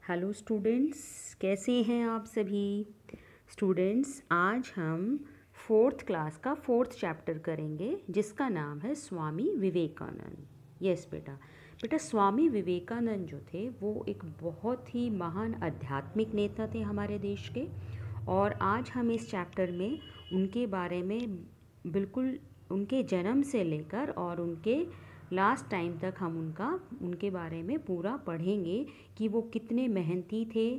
Hello students, कैसे हैं आप सभी स्टूडेंट्स। आज हम फोर्थ क्लास का फोर्थ चैप्टर करेंगे जिसका नाम है स्वामी विवेकानंद। यस बेटा, स्वामी विवेकानंद जो थे वो एक बहुत ही महान आध्यात्मिक नेता थे हमारे देश के। और आज हम इस चैप्टर में उनके बारे में बिल्कुल उनके जन्म से लेकर और उनके लास्ट टाइम तक हम उनके बारे में पूरा पढ़ेंगे कि वो कितने मेहनती थे,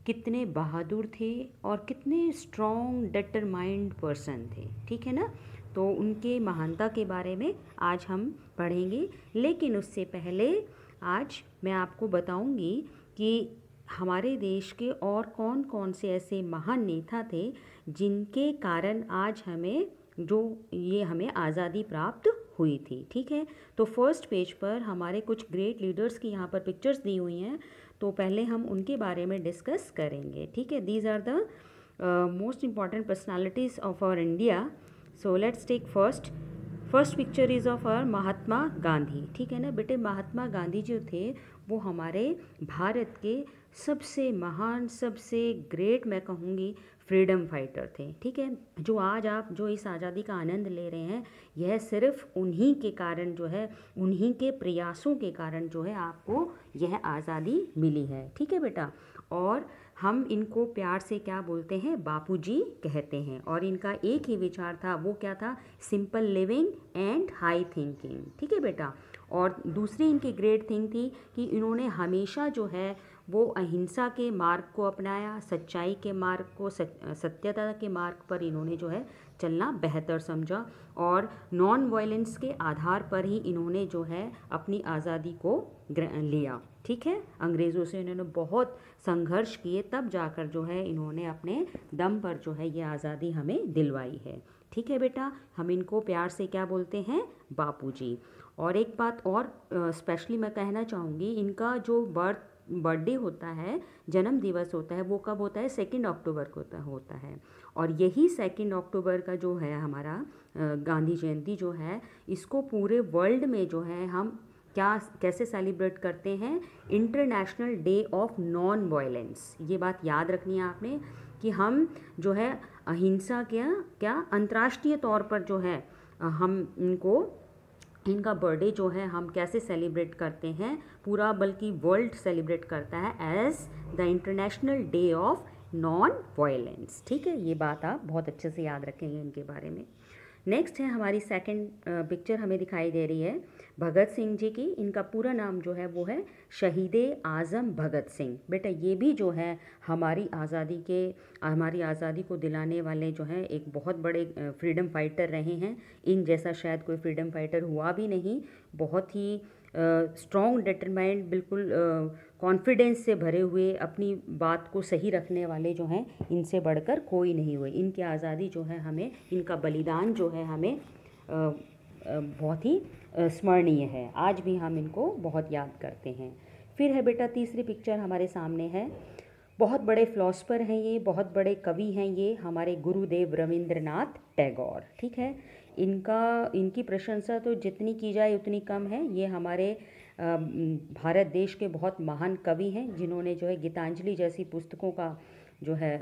कितने बहादुर थे और कितने स्ट्रॉन्ग डिटरमाइंड पर्सन थे। ठीक है ना। तो उनके महानता के बारे में आज हम पढ़ेंगे, लेकिन उससे पहले आज मैं आपको बताऊंगी कि हमारे देश के और कौन कौन से ऐसे महान नेता थे जिनके कारण आज हमें आज़ादी प्राप्त हुई थी। ठीक है। तो फर्स्ट पेज पर हमारे कुछ ग्रेट लीडर्स की यहाँ पर पिक्चर्स दी हुई हैं, तो पहले हम उनके बारे में डिस्कस करेंगे। ठीक है। These are the most important personalities of our India. So let's take first picture is of our Mahatma Gandhi. ठीक है ना बेटे। महात्मा गांधी जो थे वो हमारे भारत के सबसे महान, सबसे ग्रेट, मैं कहूँगी, फ्रीडम फाइटर थे। ठीक है। जो आज आप जो इस आज़ादी का आनंद ले रहे हैं, यह सिर्फ उन्हीं के कारण जो है, उन्हीं के प्रयासों के कारण जो है आपको यह आज़ादी मिली है। ठीक है बेटा। और हम इनको प्यार से क्या बोलते हैं? बापूजी कहते हैं। और इनका एक ही विचार था, वो क्या था? Simple living and high thinking. ठीक है बेटा। और दूसरी इनकी ग्रेट थिंग थी कि इन्होंने हमेशा जो है वो अहिंसा के मार्ग को अपनाया, सच्चाई के मार्ग को, सत्यता के मार्ग पर इन्होंने जो है चलना बेहतर समझा। और नॉन वायलेंस के आधार पर ही इन्होंने जो है अपनी आज़ादी को लिया। ठीक है। अंग्रेज़ों से इन्होंने बहुत संघर्ष किए, तब जाकर जो है इन्होंने अपने दम पर जो है ये आज़ादी हमें दिलवाई है। ठीक है बेटा। हम इनको प्यार से क्या बोलते हैं? बापूजी। और एक बात और स्पेशली मैं कहना चाहूँगी, इनका जो बर्थडे होता है, जन्म दिवस होता है, वो कब होता है? 2 अक्टूबर को होता है। और यही 2 अक्टूबर का जो है हमारा गांधी जयंती जो है, इसको पूरे वर्ल्ड में जो है हम कैसे सेलिब्रेट करते हैं? International day of non violence. ये बात याद रखनी है आपने कि हम जो है अहिंसा क्या अंतर्राष्ट्रीय तौर पर जो है हम इनका बर्थडे जो है हम कैसे सेलिब्रेट करते हैं? पूरा बल्कि वर्ल्ड सेलिब्रेट करता है as the international day of non violence. ठीक है। ये बात आप बहुत अच्छे से याद रखेंगे इनके बारे में। नेक्स्ट है हमारी सेकंड पिक्चर हमें दिखाई दे रही है भगत सिंह जी की। इनका पूरा नाम जो है वो है शहीद आज़म भगत सिंह। बेटा ये भी जो है हमारी आज़ादी को दिलाने वाले जो हैं एक बहुत बड़े फ्रीडम फाइटर रहे हैं। इन जैसा शायद कोई फ्रीडम फाइटर हुआ भी नहीं। बहुत ही स्ट्रॉन्ग, डिटरमाइंड, बिल्कुल कॉन्फिडेंस से भरे हुए, अपनी बात को सही रखने वाले जो हैं, इनसे बढ़कर कोई नहीं हुए। इनकी आज़ादी जो है हमें, इनका बलिदान जो है हमें बहुत ही स्मरणीय है। आज भी हम इनको बहुत याद करते हैं। फिर है बेटा तीसरी पिक्चर हमारे सामने है। बहुत बड़े फिलोसफर हैं ये, बहुत बड़े कवि हैं ये, हमारे गुरुदेव रविंद्रनाथ टैगोर। ठीक है। इनकी प्रशंसा तो जितनी की जाए उतनी कम है। ये हमारे भारत देश के बहुत महान कवि हैं जिन्होंने जो है गीतांजलि जैसी पुस्तकों का जो है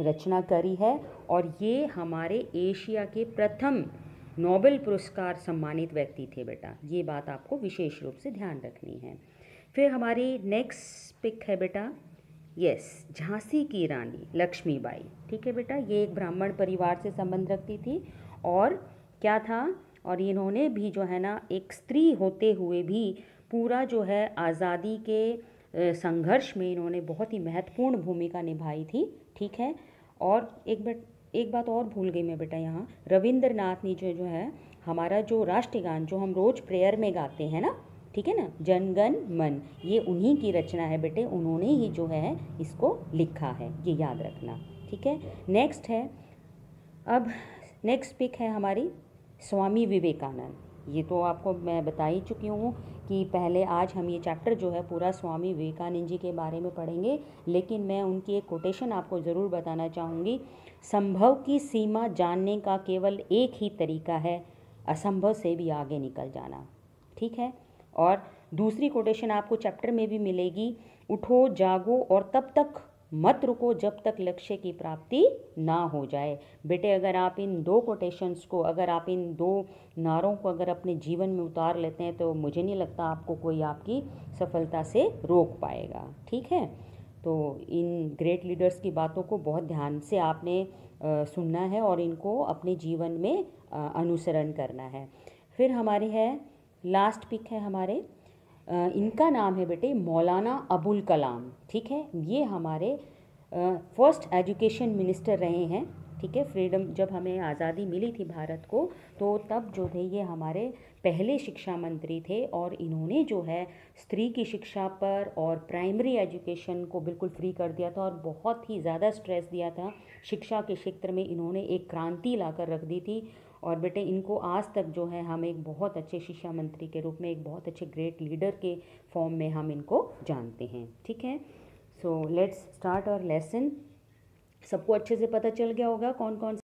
रचना करी है। और ये हमारे एशिया के प्रथम नोबेल पुरस्कार सम्मानित व्यक्ति थे बेटा। ये बात आपको विशेष रूप से ध्यान रखनी है। फिर हमारी नेक्स्ट पिक है बेटा, यस, झांसी की रानी लक्ष्मीबाई। ठीक है बेटा। ये एक ब्राह्मण परिवार से संबंध रखती थी। और क्या था? और इन्होंने भी जो है ना एक स्त्री होते हुए भी पूरा जो है आज़ादी के संघर्ष में इन्होंने बहुत ही महत्वपूर्ण भूमिका निभाई थी। ठीक है। और एक बात और भूल गई मैं बेटा, यहाँ रविंद्रनाथ ने जो है हमारा जो राष्ट्रगान जो हम रोज़ प्रेयर में गाते हैं ना, ठीक है ना, जनगण मन, ये उन्हीं की रचना है बेटे। उन्होंने ही जो है इसको लिखा है, ये याद रखना। ठीक है। नेक्स्ट है, अब नेक्स्ट पिक है हमारी स्वामी विवेकानंद। ये तो आपको मैं बता ही चुकी हूँ कि पहले आज हम ये चैप्टर जो है पूरा स्वामी विवेकानंद जी के बारे में पढ़ेंगे, लेकिन मैं उनकी एक कोटेशन आपको ज़रूर बताना चाहूँगी। संभव की सीमा जानने का केवल एक ही तरीका है, असंभव से भी आगे निकल जाना। ठीक है। और दूसरी कोटेशन आपको चैप्टर में भी मिलेगी, उठो जागो और तब तक मत रुको जब तक लक्ष्य की प्राप्ति ना हो जाए। बेटे अगर आप इन दो कोटेशंस को, अगर आप इन दो नारों को अगर अपने जीवन में उतार लेते हैं तो मुझे नहीं लगता आपको कोई आपकी सफलता से रोक पाएगा। ठीक है, तो इन ग्रेट लीडर्स की बातों को बहुत ध्यान से आपने सुनना है और इनको अपने जीवन में अनुसरण करना है। फिर हमारी है लास्ट पिक है हमारे, इनका नाम है बेटे मौलाना अबुल कलाम। ठीक है, ये हमारे फर्स्ट एजुकेशन मिनिस्टर रहे हैं। ठीक है, फ्रीडम जब हमें आज़ादी मिली थी भारत को, तो तब जो थे ये हमारे पहले शिक्षा मंत्री थे और इन्होंने जो है स्त्री की शिक्षा पर और प्राइमरी एजुकेशन को बिल्कुल फ्री कर दिया था और बहुत ही ज़्यादा स्ट्रेस दिया था। शिक्षा के क्षेत्र में इन्होंने एक क्रांति लाकर रख दी थी और बेटे इनको आज तक जो है हम एक बहुत अच्छे शिक्षा मंत्री के रूप में, एक बहुत अच्छे ग्रेट लीडर के फॉर्म में हम इनको जानते हैं। ठीक है, so let's start our lesson. सबको अच्छे से पता चल गया होगा कौन कौन